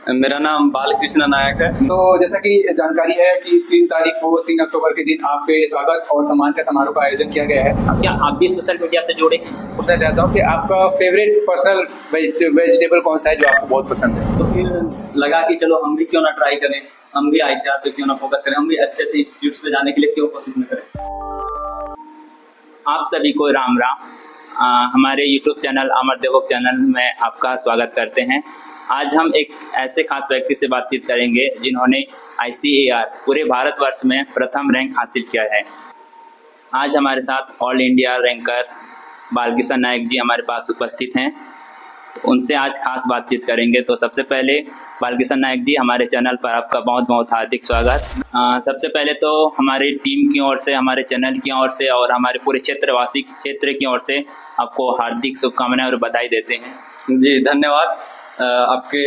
मेरा नाम बालकृष्ण नायक है। तो जैसा कि जानकारी है कि 3 तारीख को 3 अक्टूबर के दिन आपके स्वागत और सम्मान के समारोह का आयोजन किया गया है। क्या आप भी सोशल मीडिया से जुड़े हैं? पूछना चाहता हूँ कि आपका फेवरेट पर्सनल वेजिटेबल कौन सा है जो आपको बहुत पसंद है? तो फिर लगा कि चलो हम भी क्यों ना ट्राई करें, हम भी आईसीआर पे क्यों ना फोकस करें, हम भी अच्छे अच्छे इंस्टीट्यूट्स पे जाने के लिए क्यों कोशिश न करें। आप सभी को राम राम। हमारे YouTube चैनल अमर देवोक चैनल में आपका स्वागत करते हैं। आज हम एक ऐसे खास व्यक्ति से बातचीत करेंगे जिन्होंने ICAR पूरे भारतवर्ष में प्रथम रैंक हासिल किया है। आज हमारे साथ ऑल इंडिया रैंकर बालकृष्ण नायक जी हमारे पास उपस्थित हैं, तो उनसे आज खास बातचीत करेंगे। तो सबसे पहले बालकृष्ण नायक जी, हमारे चैनल पर आपका बहुत बहुत हार्दिक स्वागत। सबसे पहले तो हमारी टीम की ओर से, हमारे चैनल की ओर से और हमारे पूरे क्षेत्र की ओर से आपको हार्दिक शुभकामनाएं और बधाई देते हैं। जी धन्यवाद। आपके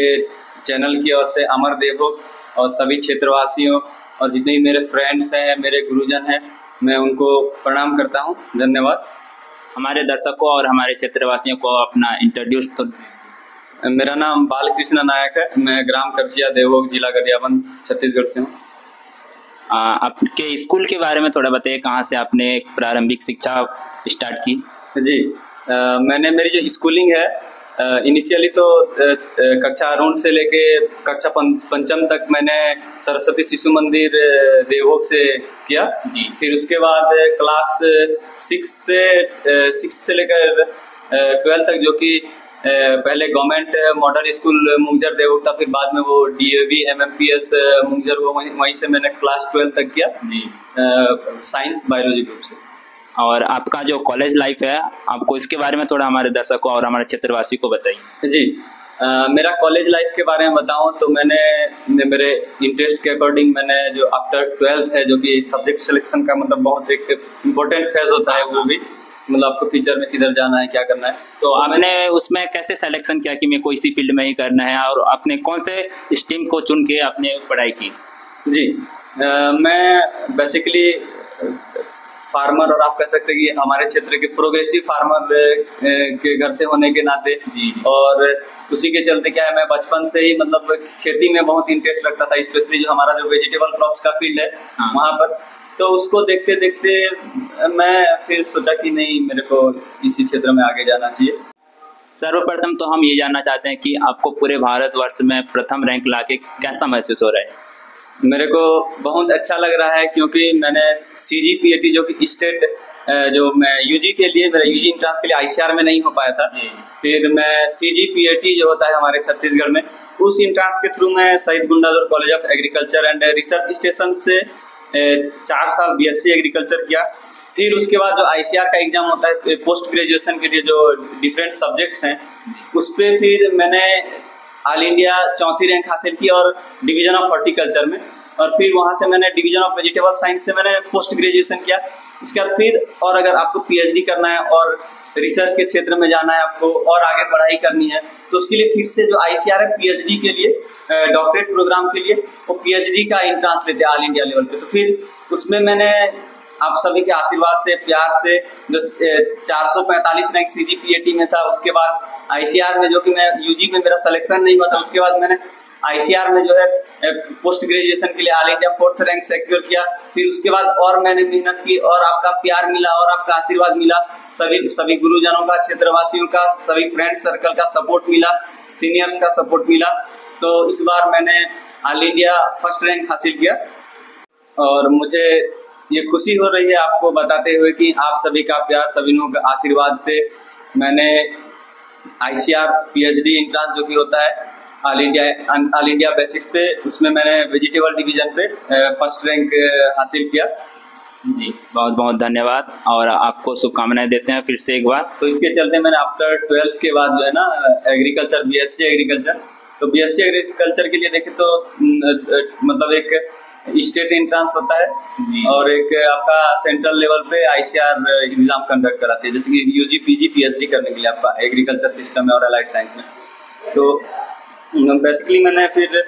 चैनल की ओर से अमर देवोक और सभी क्षेत्रवासियों और जितने भी मेरे फ्रेंड्स हैं, मेरे गुरुजन हैं, मैं उनको प्रणाम करता हूं। धन्यवाद। हमारे दर्शकों और हमारे क्षेत्रवासियों को अपना इंट्रोड्यूस तो। मेरा नाम बालकृष्ण नायक है, मैं ग्राम करचिया देवोक, जिला गरियाबंद, छत्तीसगढ़ से हूँ। आपके स्कूल के बारे में थोड़ा बताइए, कहाँ से आपने प्रारंभिक शिक्षा स्टार्ट की? जी मैंने मेरी जो स्कूलिंग है इनिशियली तो कक्षा आरूढ़ से लेके कक्षा पंचम तक मैंने सरस्वती शिशु मंदिर देवोक से किया। जी। फिर उसके बाद क्लास 6 से लेकर 12 तक, जो कि पहले गवर्नमेंट मॉडल स्कूल मुंगजर देवोक था, फिर बाद में वो DAV MMPS मुंगजर हुआ, वहीं से मैंने क्लास 12 तक किया। जी। साइंस बायोलॉजी ग्रुप से। और आपका जो कॉलेज लाइफ है, आपको इसके बारे में थोड़ा हमारे दर्शकों और हमारे क्षेत्रवासी को बताइए। जी मेरा कॉलेज लाइफ के बारे में बताऊं तो मैंने मेरे इंटरेस्ट के अकॉर्डिंग मैंने जो आफ्टर 12th है, जो कि सब्जेक्ट सिलेक्शन का मतलब बहुत एक इम्पोर्टेंट फेज होता है, वो भी मतलब आपको फ्यूचर में किधर जाना है, क्या करना है। तो आपने उसमें कैसे सिलेक्शन किया कि मेरे को इसी फील्ड में ही करना है, और आपने कौन से स्ट्रीम को चुन के आपने पढ़ाई की? जी मैं बेसिकली फार्मर, और आप कह सकते हैं कि हमारे क्षेत्र के प्रोग्रेसिव फार्मर के घर से होने के नाते, और उसी के चलते क्या है, मैं बचपन से ही मतलब खेती में बहुत इंटरेस्ट रखता था, स्पेशली जो हमारा जो वेजिटेबल क्रॉप्स का फील्ड है वहाँ पर। तो उसको देखते देखते मैं फिर सोचा कि नहीं, मेरे को इसी क्षेत्र में आगे जाना चाहिए। सर्वप्रथम तो हम ये जानना चाहते हैं कि आपको पूरे भारतवर्ष में प्रथम रैंक लाके कैसा महसूस हो रहा है? मेरे को बहुत अच्छा लग रहा है, क्योंकि मैंने CGPAT जो कि स्टेट जो मैं UG के लिए, मेरा UG इंट्रांस के लिए ICAR में नहीं हो पाया था, फिर मैं CGPAT जो होता है हमारे छत्तीसगढ़ में, उस इंट्रांस के थ्रू मैं Shaheed Gundadhur college of agriculture and research station से 4 साल BSc एग्रीकल्चर किया। फिर उसके बाद जो ICAR का एग्जाम होता है पोस्ट ग्रेजुएशन के लिए, जो डिफरेंट सब्जेक्ट्स हैं, उस पर फिर मैंने ऑल इंडिया 4थी रैंक हासिल की और डिवीजन ऑफ हॉर्टिकल्चर में, और फिर वहाँ से मैंने डिवीजन ऑफ वेजिटेबल साइंस से मैंने पोस्ट ग्रेजुएशन किया। उसके बाद फिर और अगर आपको PhD करना है और रिसर्च के क्षेत्र में जाना है आपको और आगे पढ़ाई करनी है, तो उसके लिए फिर से जो ICAR है PhD के लिए, डॉक्टरेट प्रोग्राम के लिए वो PhD का इंट्रांस लेते हैं ऑल इंडिया लेवल पे। तो फिर उसमें मैंने आप सभी के आशीर्वाद से, प्यार से, जो 445 रैंक CGPAT में था, उसके बाद ICAR में जो कि मैं UG में मेरा सिलेक्शन नहीं हुआ था, उसके बाद मैंने ICAR में जो है पोस्ट ग्रेजुएशन के लिए all India 4th rank secure किया। फिर उसके बाद और मैंने मेहनत की और आपका प्यार मिला और आपका आशीर्वाद मिला, सभी गुरुजनों का, क्षेत्रवासियों का, सभी फ्रेंड सर्कल का सपोर्ट मिला, सीनियर्स का सपोर्ट मिला। तो इस बार मैंने ऑल इंडिया 1st रैंक हासिल किया, और मुझे ये खुशी हो रही है आपको बताते हुए कि आप सभी का प्यार, सभी लोगों का आशीर्वाद से मैंने ICAR PhD इंट्रांस जो कि होता है ऑल इंडिया बेसिस पे, उसमें मैंने वेजिटेबल डिवीजन पे 1st रैंक हासिल किया। जी बहुत बहुत धन्यवाद, और आपको शुभकामनाएं देते हैं फिर से एक बार। तो इसके चलते मैंने आफ्टर 12th के बाद जो है ना एग्रीकल्चर, BSc एग्रीकल्चर, तो BSc एग्रीकल्चर के लिए देखें तो मतलब एक स्टेट एंट्रांस होता है, और एक आपका सेंट्रल लेवल पे ICAR एग्जाम कंडक्ट कराती है, जैसे कि UG PG PhD करने के लिए आपका एग्रीकल्चर सिस्टम में और अलाइड साइंस में। तो बेसिकली मैंने फिर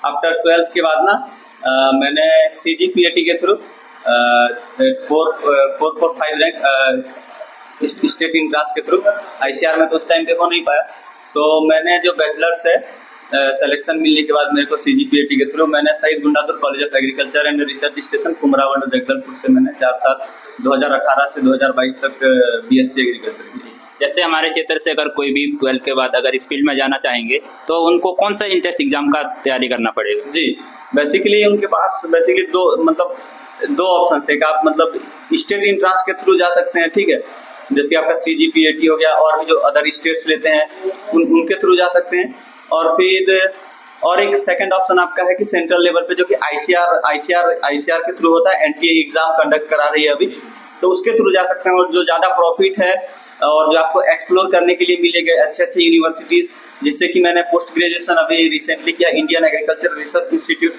आफ्टर 12th के बाद ना मैंने CGPAT के थ्रू 445 रैंक स्टेट एंट्रांस के थ्रू, ICAR में तो उस टाइम पे हो नहीं पाया, तो मैंने जो बैचलर्स है सिलेक्शन मिलने के बाद मेरे को CGPAT के थ्रू मैंने Shaheed Gundadhur college of agriculture and research station Kumrawand Jagdalpur से मैंने 4 साल 2018 से 2022 तक BSc एग्रीकल्चर की। जैसे हमारे क्षेत्र से अगर कोई भी 12th के बाद अगर इस फील्ड में जाना चाहेंगे तो उनको कौन सा इंट्रेंस एग्जाम का तैयारी करना पड़ेगा? जी, बेसिकली उनके पास दो ऑप्शन है कि आप मतलब स्टेट इंट्रांस के थ्रू जा सकते हैं, ठीक है, जैसे आपका CGPAT हो गया, और भी जो अदर स्टेट्स लेते हैं उनके थ्रू जा सकते हैं। और फिर और एक सेकंड ऑप्शन आपका है कि सेंट्रल लेवल पे जो कि ICR के थ्रू होता है, NTA एग्जाम कंडक्ट करा रही है अभी, तो उसके थ्रू जा सकते हैं। और जो ज़्यादा प्रॉफिट है और जो आपको एक्सप्लोर करने के लिए मिलेगा अच्छे यूनिवर्सिटीज़, जिससे कि मैंने पोस्ट ग्रेजुएशन अभी रिसेंटली किया इंडियन एग्रीकल्चर रिसर्च इंस्टीट्यूट।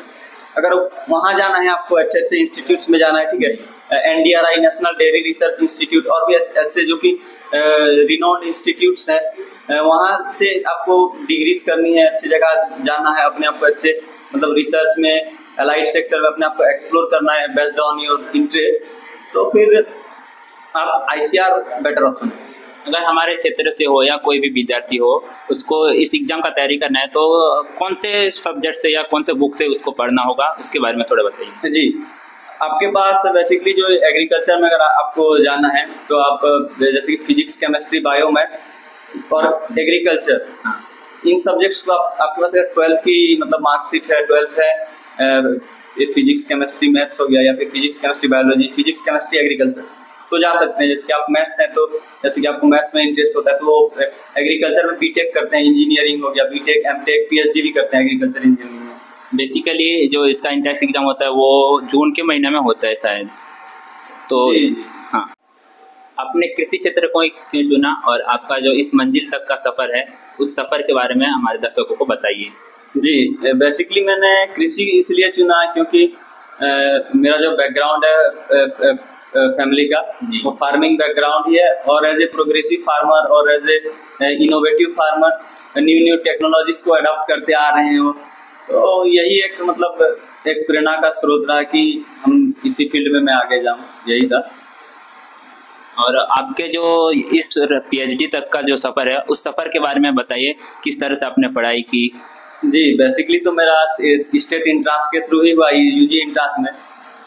अगर वहाँ जाना है आपको, अच्छे इंस्टीट्यूट्स में जाना है, ठीक है, NDRI national dairy research institute और भी अच्छे जो कि रिनोन्ड इंस्टीट्यूट्स हैं, वहाँ से आपको डिग्रीज करनी है, अच्छी जगह जाना है, अपने आप को अच्छे मतलब रिसर्च में अलाइड सेक्टर में अपने आप को एक्सप्लोर करना है बेस्ड ऑन योर इंटरेस्ट, तो फिर आप ICR बेटर ऑप्शन है। अगर हमारे क्षेत्र से हो या कोई भी विद्यार्थी हो, उसको इस एग्जाम का तैयारी करना है, तो कौन से सब्जेक्ट से या कौन से बुक से उसको पढ़ना होगा, उसके बारे में थोड़ा बताइए। जी, आपके पास बेसिकली जो एग्रीकल्चर में अगर आपको जाना है तो आप जैसे कि फिजिक्स, केमिस्ट्री, बायो, मैथ्स और एग्रीकल्चर, इन सब्जेक्ट्स को आपके पास अगर 12th की मतलब मार्कशीट है, 12th है, फिजिक्स, केमिस्ट्री, मैथ्स हो गया, या फिर physics, chemistry, biology, physics, chemistry, agriculture, तो जा सकते हैं। जैसे कि आप मैथ्स हैं, तो जैसे कि आपको मैथ्स में इंटरेस्ट होता है तो वो एग्रीकल्चर में BTech करते हैं, इंजीनियरिंग हो गया, BTech, MTech, PhD भी करते हैं एग्रीकल्चर इंजीनियरिंग में। बेसिकली जो इसका इंट्रेंस एग्जाम होता है वो जून के महीने में होता है शायद, तो हाँ, आपने कृषि क्षेत्र को क्यों चुना और आपका जो इस मंजिल तक का सफ़र है, उस सफ़र के बारे में हमारे दर्शकों को बताइए। जी, बेसिकली मैंने कृषि इसलिए चुना क्योंकि मेरा जो बैकग्राउंड है फैमिली का, वो फार्मिंग बैकग्राउंड ही है, और एज ए प्रोग्रेसिव फार्मर और as a innovative farmer new technologies को अडॉप्ट करते आ रहे हैं, तो यही एक मतलब एक प्रेरणा का स्रोत रहा कि हम इसी फील्ड में मैं आगे जाऊं, यही था। और आपके जो इस PhD तक का जो सफ़र है, उस सफ़र के बारे में बताइए, किस तरह से आपने पढ़ाई की? जी, बेसिकली तो मेरा स्टेट इंट्रांस के थ्रू ही हुआ, UG इंट्रांस में।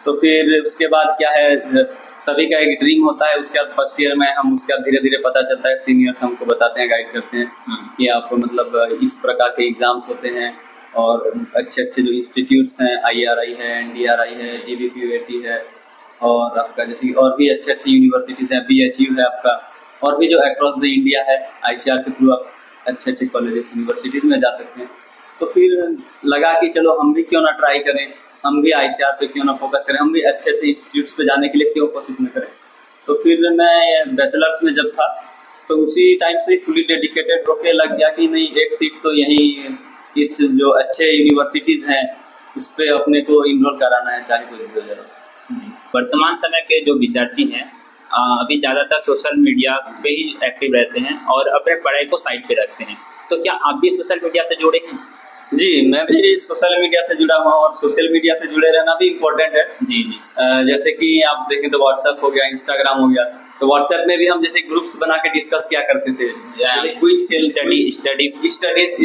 तो फिर उसके बाद क्या है, सभी का एक ड्रीम होता है, उसके बाद फर्स्ट ईयर में हम, उसके बाद धीरे धीरे पता चलता है, सीनियर्स हमको बताते हैं, गाइड करते हैं कि आपको मतलब इस प्रकार के एग्ज़ाम्स होते हैं, और अच्छे जो इंस्टीट्यूट्स हैं, IRI है, NDRI है, GBPAT है, और आपका जैसे और भी अच्छे यूनिवर्सिटीज़ हैं, BHU है आपका, और भी जो अक्रॉस द इंडिया है, ICR के थ्रू आप अच्छे कॉलेजेस यूनिवर्सिटीज़ में जा सकते हैं। तो फिर लगा कि चलो हम भी क्यों ना ट्राई करें, हम भी ICR पे क्यों ना फोकस करें, हम भी अच्छे इंस्टीट्यूट्स पे जाने के लिए क्यों कोशिश न करें। तो फिर मैं बैचलर्स में जब था तो उसी टाइम से फुली डेडिकेटेड होके लग गया कि नहीं, एक सीट तो यहीं इस जो अच्छे यूनिवर्सिटीज़ हैं उस पर अपने को इनरोल कराना है, चाहे कोई भी हो जाए। वर्तमान समय के जो विद्यार्थी हैं अभी ज़्यादातर सोशल मीडिया पे ही एक्टिव रहते हैं और अपने पढ़ाई को साइड पे रखते हैं, तो क्या आप भी सोशल मीडिया से जुड़े हैं? जी, मैं भी सोशल मीडिया से जुड़ा हुआ हूँ, और सोशल मीडिया से जुड़े रहना भी इम्पोर्टेंट है। जी। जैसे कि आप देखें तो व्हाट्सएप हो गया, इंस्टाग्राम हो गया, तो व्हाट्सएप में भी हम जैसे ग्रुप्स बना के डिस्कस किया करते थे, क्विज खेल, स्टडीज,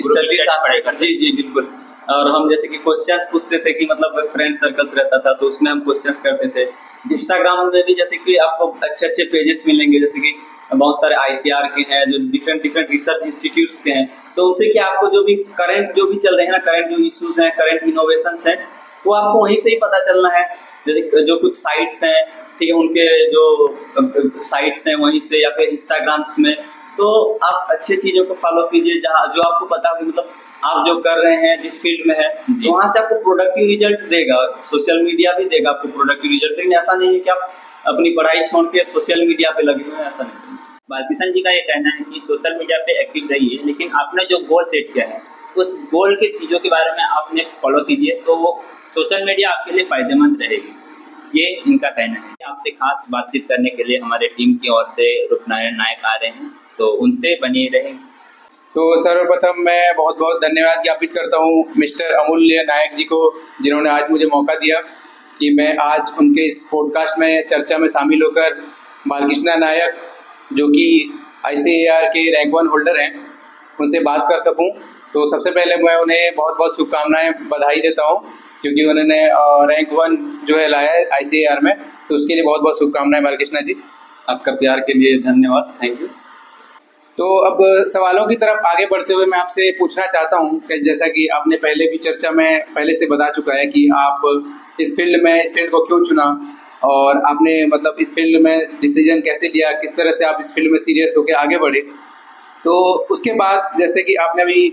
जी बिल्कुल। और हम जैसे कि क्वेश्चंस पूछते थे कि मतलब फ्रेंड सर्कल्स रहता था तो उसमें हम क्वेश्चंस करते थे। इंस्टाग्राम में भी जैसे कि आपको अच्छे पेजेस मिलेंगे, जैसे कि बहुत सारे ICR के हैं, जो डिफरेंट रिसर्च इंस्टीट्यूट्स के हैं, तो उनसे कि आपको जो भी करंट जो भी चल रहे हैं ना, करंट जो इश्यूज हैं, करंट इनोवेशंस हैं, वो आपको वहीं से ही पता चलना है। जैसे जो कुछ साइट्स हैं, ठीक है, उनके जो साइट्स हैं वहीं से, या फिर इंस्टाग्राम्स में, तो आप अच्छे चीज़ों को फॉलो कीजिए जहाँ जो आपको पता हो, मतलब आप जो कर रहे हैं जिस फील्ड में है, तो वहाँ से आपको प्रोडक्टिव रिजल्ट देगा। सोशल मीडिया भी देगा आपको प्रोडक्टिव रिजल्ट, लेकिन ऐसा नहीं है कि आप अपनी पढ़ाई छोड़ के सोशल मीडिया पे लगे हुए हैं, ऐसा नहीं। बालकिशन जी का ये कहना है कि सोशल मीडिया पे एक्टिव रहिए, लेकिन आपने जो गोल सेट किया है उस गोल के चीज़ों के बारे में आपने फॉलो कीजिए, तो वो सोशल मीडिया आपके लिए फ़ायदेमंद रहेगी, ये इनका कहना है। आपसे खास बातचीत करने के लिए हमारे टीम की ओर से रूपनारायण नायक आ रहे हैं, तो उनसे बने रहें। तो सर्वप्रथम मैं बहुत बहुत धन्यवाद ज्ञापित करता हूँ मिस्टर अमूल्य नायक जी को, जिन्होंने आज मुझे मौका दिया कि मैं आज उनके इस पॉडकास्ट में चर्चा में शामिल होकर बालकृष्णा नायक, जो कि ICAR के रैंक 1 होल्डर हैं, उनसे बात कर सकूं। तो सबसे पहले मैं उन्हें बहुत बहुत शुभकामनाएं बधाई देता हूँ, क्योंकि उन्होंने रैंक 1 जो है लाया है ICAR में, तो उसके लिए बहुत बहुत शुभकामनाएं बालकृष्णा जी। आपका प्यार के लिए धन्यवाद, थैंक यू। तो अब सवालों की तरफ आगे बढ़ते हुए मैं आपसे पूछना चाहता हूँ कि जैसा कि आपने पहले भी चर्चा में पहले से बता चुका है कि आप इस फील्ड को क्यों चुना, और आपने मतलब इस फील्ड में डिसीजन कैसे लिया, किस तरह से आप इस फील्ड में सीरियस होकर आगे बढ़े। तो उसके बाद जैसे कि आपने अभी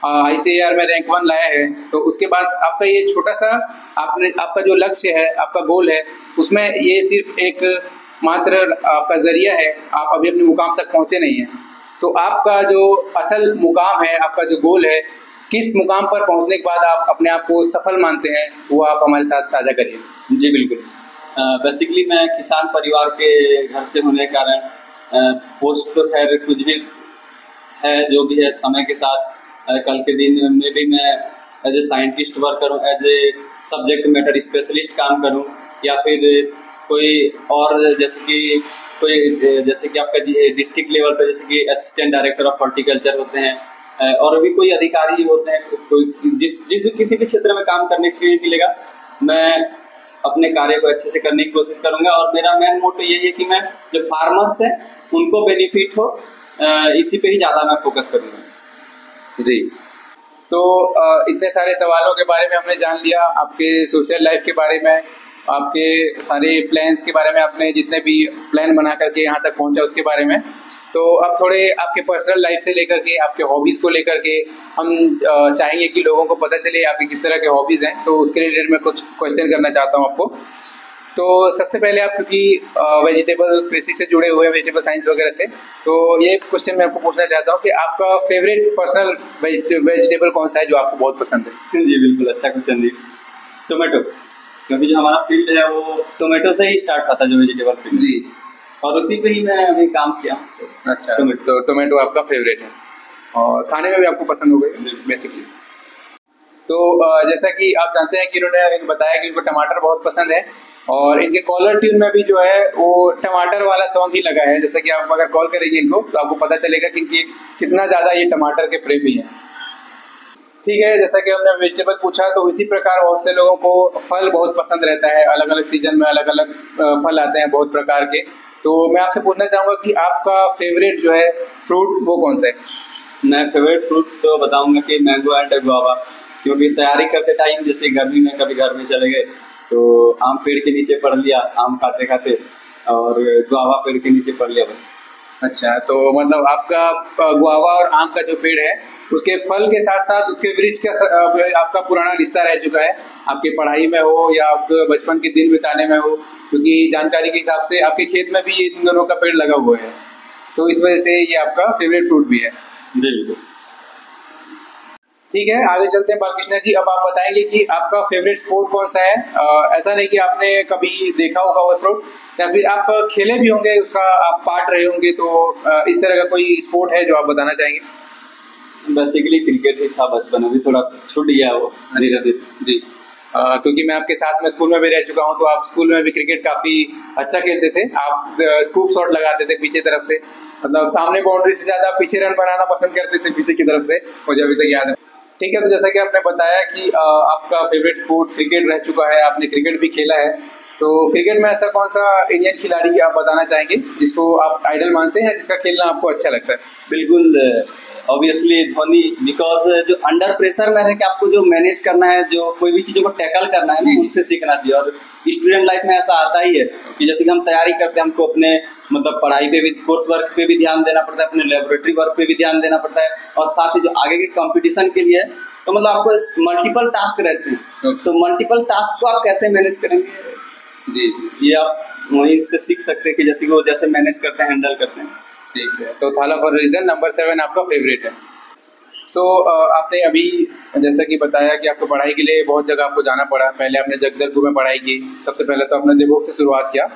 ICAR में रैंक 1 लाया है, तो उसके बाद आपका ये छोटा सा आपका जो लक्ष्य है, आपका गोल है, उसमें ये सिर्फ एक मात्र आपका जरिया है, आप अभी अपने मुकाम तक पहुँचे नहीं हैं। तो आपका जो असल मुकाम है, आपका जो गोल है, किस मुकाम पर पहुंचने के बाद आप अपने आप को सफल मानते हैं, वो आप हमारे साथ साझा करिए। जी बिल्कुल। बेसिकली मैं किसान परिवार के घर से होने के कारण पोस्ट तो खैर कुछ भी है, जो भी है समय के साथ कल के दिन में भी मैं एज ए साइंटिस्ट वर्क करूँ, as a subject matter specialist काम करूँ, या फिर कोई और जैसे कि आपका डिस्ट्रिक्ट लेवल पर जैसे कि असिस्टेंट डायरेक्टर ऑफ हॉर्टिकल्चर होते हैं, और भी कोई अधिकारी होते हैं, कोई किसी भी क्षेत्र में काम करने के लिए मिलेगा, मैं अपने कार्य को अच्छे से करने की कोशिश करूंगा। और मेरा मेन मोटो यही है कि मैं जो फार्मर्स हैं उनको बेनिफिट हो, इसी पे ही ज़्यादा मैं फोकस करूँगा। जी, तो इतने सारे सवालों के बारे में हमने जान लिया, आपके सोशल लाइफ के बारे में, आपके सारे प्लान्स के बारे में, आपने जितने भी प्लान बना करके यहाँ तक पहुँचा उसके बारे में। तो अब थोड़े आपके पर्सनल लाइफ से लेकर के आपके हॉबीज़ को लेकर के हम चाहेंगे कि लोगों को पता चले आपकी किस तरह के हॉबीज़ हैं, तो उसके रिलेटेड मैं कुछ क्वेश्चन करना चाहता हूँ आपको। तो सबसे पहले आप क्योंकि वेजिटेबल कृषि से जुड़े हुए हैं, वेजिटेबल साइंस वगैरह से, तो ये क्वेश्चन मैं आपको पूछना चाहता हूँ कि आपका फेवरेट पर्सनल वेजिटेबल कौन सा है जो आपको बहुत पसंद है? जी बिल्कुल, अच्छा क्वेश्चन जी। टोमेटो, क्योंकि जो हमारा फील्ड है वो टोमेटो से ही स्टार्ट हुआ था, जो वेजिटेबल फील्ड जी, और उसी पे ही मैं अभी काम किया। तो अच्छा, तो टोमेटो आपका फेवरेट है और खाने में भी आपको पसंद हो गई बेसिकली। तो जैसा कि आप जानते हैं कि इन्होंने बताया कि इनको टमाटर बहुत पसंद है, और इनके कॉलर ट्यून में भी जो है वो टमाटर वाला सॉन्ग ही लगा है। जैसा कि आप अगर कॉल करेंगे इनको तो आपको पता चलेगा कि इनकी कितना ज़्यादा ये टमाटर के प्रेमी हैं। ठीक है, जैसा कि हमने वेजिटेबल पूछा, तो इसी प्रकार बहुत से लोगों को फल बहुत पसंद रहता है, अलग अलग सीजन में अलग अलग फल आते हैं बहुत प्रकार के। तो मैं आपसे पूछना चाहूँगा कि आपका फेवरेट जो है फ्रूट वो कौन सा है? मैं फेवरेट फ्रूट तो बताऊँगा कि मैंगो एंड गुआवा, क्योंकि तैयारी करते टाइम जैसे गर्मी में कभी घर में चले गए तो आम पेड़ के नीचे पढ़ लिया, आम खाते खाते, और गुआवा पेड़ के नीचे पढ़ लिया बस। अच्छा, तो मतलब आपका गुआवा और आम का जो पेड़ है उसके फल के साथ साथ उसके वृक्ष का आपका पुराना रिश्ता रह चुका है, आपके पढ़ाई में हो या आपके बचपन के दिन बिताने में हो, क्योंकि जानकारी के हिसाब से आपके खेत में भी इन दोनों का पेड़ लगा हुआ है, तो इस वजह से ये आपका फेवरेट फ्रूट भी है। बिल्कुल। ठीक है, आगे चलते हैं बालकृष्णा जी। अब आप बताएंगे कि आपका फेवरेट स्पोर्ट कौन सा है। ऐसा नहीं कि आपने कभी देखा होगा वो फ्रूट, या फिर आप खेले भी होंगे, उसका आप पार्ट रहे होंगे, तो इस तरह का कोई स्पोर्ट है जो आप बताना चाहेंगे? बेसिकली क्रिकेट ही था बचपन, अभी थोड़ा छूट गया वो धीरे धीरे। जी, क्योंकि मैं आपके साथ में स्कूल में भी रह चुका हूँ, तो आप स्कूल में भी क्रिकेट काफ़ी अच्छा खेलते थे। आप स्कूप शॉट लगाते थे पीछे तरफ से, मतलब सामने बाउंड्री से ज़्यादा पीछे रन बनाना पसंद करते थे पीछे की तरफ से, मुझे अभी तक याद है। ठीक है, तो जैसा कि आपने बताया कि आपका फेवरेट स्पोर्ट क्रिकेट रह चुका है, आपने क्रिकेट भी खेला है, तो क्रिकेट में ऐसा कौन सा इंडियन खिलाड़ी आप बताना चाहेंगे जिसको आप आइडल मानते हैं, जिसका खेलना आपको अच्छा लगता है? बिल्कुल, ऑब्वियसली धोनी, बिकॉज जो अंडर प्रेशर में है कि आपको जो मैनेज करना है, जो कोई भी चीज़ों को टैकल करना है ना, उनसे सीखना चाहिए। और स्टूडेंट लाइफ में ऐसा आता ही है कि जैसे कि हम तैयारी करते हैं, हमको अपने मतलब पढ़ाई पे भी, कोर्स वर्क पे भी ध्यान देना पड़ता है, अपने लेबोरेटरी वर्क पे भी ध्यान देना पड़ता है, और साथ ही जो आगे के कंपटीशन के लिए तो मतलब आपको मल्टीपल टास्क रहते हैं। तो मल्टीपल टास्क को आप कैसे मैनेज करेंगे, जी, ये आप वहीं से सीख सकते हैं कि जैसे कि वो जैसे मैनेज करते हैं, हैंडल करते हैं। ठीक है, तो थाला फॉर रीजन नंबर 7 आपका फेवरेट है। सो आपने अभी जैसा कि बताया कि आपको पढ़ाई के लिए बहुत जगह आपको जाना पड़ा। पहले आपने जगदलपुर में पढ़ाई की, सबसे पहले तो आपने देवोग से शुरुआत किया,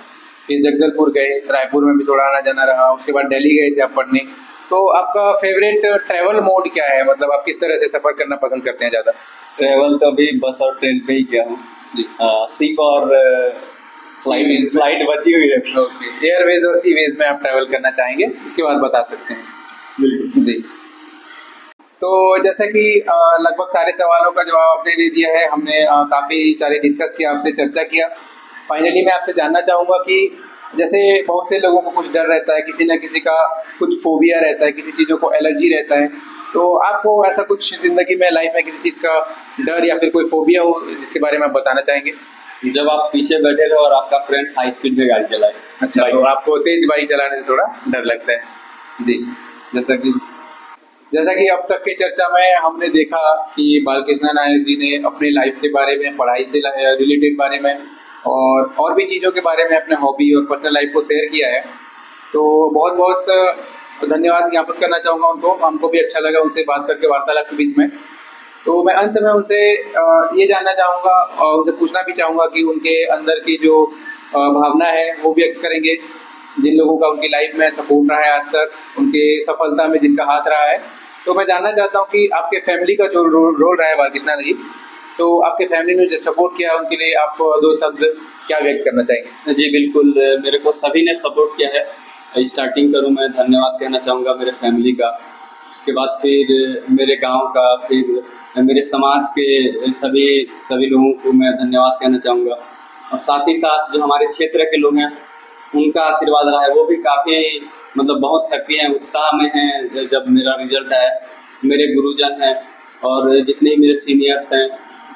फिर जगदलपुर गए, रायपुर में भी थोड़ा आना जाना रहा, उसके बाद दिल्ली गए थे आप पढ़ने। तो आपका फेवरेट ट्रैवल मोड क्या है, मतलब आप किस तरह से सफ़र करना पसंद करते हैं ज़्यादा? ट्रैवल तो अभी बस और ट्रेन पे ही किया हूँ जी। सीप और फ्लाइट बची हुई है। ओके, एयरवेज और सीवेज में आप ट्रैवल करना चाहेंगे, उसके बाद बता सकते हैं। बिल्कुल जी। तो जैसा कि लगभग सारे सवालों का जवाब आपने दे दिया है, हमने काफ़ी सारे डिस्कस किया, आपसे चर्चा किया। फाइनली मैं आपसे जानना चाहूँगा कि जैसे बहुत से लोगों को कुछ डर रहता है, किसी न किसी का कुछ फोबिया रहता है, किसी चीज़ों को एलर्जी रहता है, तो आपको ऐसा कुछ ज़िंदगी में, लाइफ में किसी चीज़ का डर या फिर कोई फोबिया हो जिसके बारे में आप बताना चाहेंगे? जब आप पीछे बैठे रहो और आपका फ्रेंड्स हाई स्पीड में गाड़ी चलाए। अच्छा, तो आपको तेज बाइक चलाने से थोड़ा डर लगता है। जी, जैसा कि अब तक की चर्चा में हमने देखा कि बालकृष्ण नायक जी ने अपने लाइफ के बारे में, पढ़ाई से रिलेटेड बारे में और भी चीज़ों के बारे में अपने हॉबी और पर्सनल लाइफ को शेयर किया है। तो बहुत बहुत धन्यवाद ज्ञापित करना चाहूँगा उनको। हमको भी अच्छा लगा उनसे बात करके, वार्तालाप के बीच में। तो मैं अंत में उनसे ये जानना चाहूँगा और उनसे पूछना भी चाहूँगा कि उनके अंदर की जो भावना है वो व्यक्त करेंगे, जिन लोगों का उनकी लाइफ में सपोर्ट रहा है आज तक, उनके सफलता में जिनका हाथ रहा है। तो मैं जानना चाहता हूँ कि आपके फैमिली का जो रोल रहा है बालकृष्ण जी, तो आपके फैमिली ने जो सपोर्ट किया उनके लिए आप 2 शब्द क्या व्यक्त करना चाहेंगे? जी बिल्कुल, मेरे को सभी ने सपोर्ट किया है। स्टार्टिंग करूँ, मैं धन्यवाद कहना चाहूँगा मेरे फैमिली का, उसके बाद फिर मेरे गांव का, फिर मेरे समाज के सभी लोगों को मैं धन्यवाद कहना चाहूँगा। और साथ ही साथ जो हमारे क्षेत्र के लोग हैं उनका आशीर्वाद रहा है, वो भी काफ़ी मतलब बहुत हैप्पी हैं, उत्साह में हैं जब मेरा रिजल्ट आया। मेरे गुरुजन हैं और जितने मेरे सीनियर्स हैं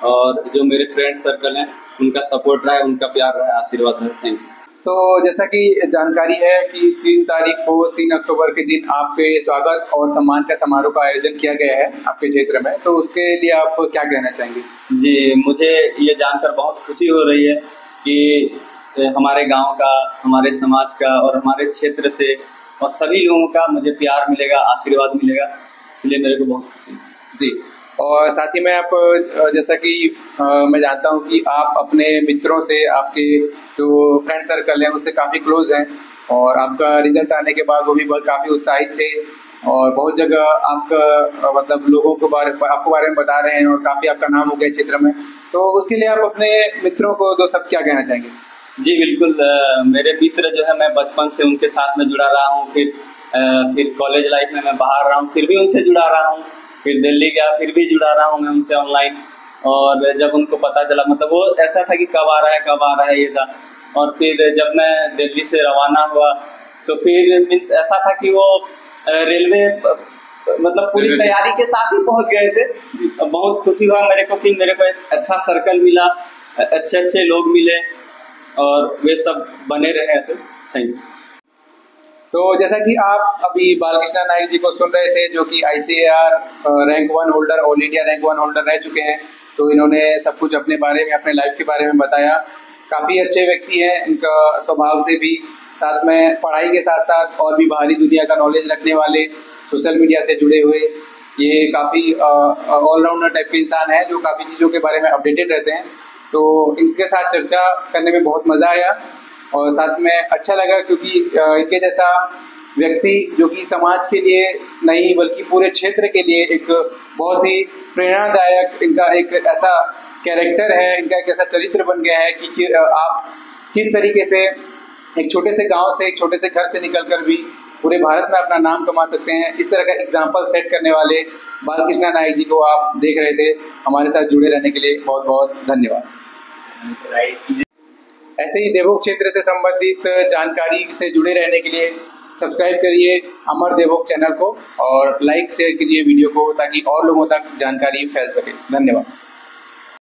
और जो मेरे फ्रेंड सर्कल हैं, उनका सपोर्ट रहा है, उनका प्यार रहा है, आशीर्वाद रहा है। Thank you. तो जैसा कि जानकारी है कि 3 तारीख को, 3 अक्टूबर के दिन आपके स्वागत और सम्मान का समारोह का आयोजन किया गया है आपके क्षेत्र में, तो उसके लिए आप क्या कहना चाहेंगे? जी, मुझे ये जानकर बहुत खुशी हो रही है कि हमारे गांव का, हमारे समाज का और हमारे क्षेत्र से और सभी लोगों का मुझे प्यार मिलेगा, आशीर्वाद मिलेगा, इसलिए मेरे को बहुत खुशी है। जी, और साथ ही मैं आप जैसा कि मैं जानता हूं कि आप अपने मित्रों से, आपके जो फ्रेंड सर्कल हैं उससे काफ़ी क्लोज हैं और आपका रिजल्ट आने के बाद वो भी काफ़ी उत्साहित थे और बहुत जगह आपका मतलब लोगों को आपके बारे में बता रहे हैं और काफ़ी आपका नाम हो गया क्षेत्र में। तो उसके लिए आप अपने मित्रों को 2 शब्द क्या कहना चाहेंगे? जी बिल्कुल, मेरे मित्र जो है मैं बचपन से उनके साथ में जुड़ा रहा हूँ, फिर कॉलेज लाइफ में मैं बाहर रहा हूँ, फिर भी उनसे जुड़ा रहा हूँ, फिर दिल्ली गया, फिर भी जुड़ा रहा हूँ मैं उनसे ऑनलाइन। और जब उनको पता चला, मतलब वो ऐसा था कि कब आ रहा है ये था। और फिर जब मैं दिल्ली से रवाना हुआ तो फिर मीन्स ऐसा था कि वो रेलवे मतलब पूरी तैयारी के साथ ही पहुँच गए थे। बहुत खुशी हुआ मेरे को कि मेरे को एक अच्छा सर्कल मिला, अच्छे लोग मिले और वे सब बने रहे ऐसे। Thank you. तो जैसा कि आप अभी बालकृष्ण नायक जी को सुन रहे थे, जो कि ICAR rank 1 holder, all India rank 1 holder रह चुके हैं, तो इन्होंने सब कुछ अपने बारे में, अपने लाइफ के बारे में बताया। काफ़ी अच्छे व्यक्ति हैं, इनका स्वभाव से भी, साथ में पढ़ाई के साथ साथ और भी बाहरी दुनिया का नॉलेज रखने वाले, सोशल मीडिया से जुड़े हुए, ये काफ़ी ऑलराउंडर टाइप के इंसान हैं जो काफ़ी चीज़ों के बारे में अपडेटेड रहते हैं। तो इनके साथ चर्चा करने में बहुत मज़ा आया और साथ में अच्छा लगा, क्योंकि इनके जैसा व्यक्ति जो कि समाज के लिए नहीं बल्कि पूरे क्षेत्र के लिए एक बहुत ही प्रेरणादायक, इनका एक ऐसा कैरेक्टर है, इनका एक ऐसा चरित्र बन गया है कि आप किस तरीके से एक छोटे से गांव से, एक छोटे से घर से निकलकर भी पूरे भारत में अपना नाम कमा सकते हैं। इस तरह का एग्जाम्पल सेट करने वाले बालकृष्ण नायक जी को आप देख रहे थे। हमारे साथ जुड़े रहने के लिए बहुत बहुत धन्यवाद। ऐसे ही देवोग क्षेत्र से संबंधित जानकारी से जुड़े रहने के लिए सब्सक्राइब करिए अमर देवोग चैनल को और लाइक शेयर कीजिए वीडियो को, ताकि और लोगों तक जानकारी फैल सके। धन्यवाद।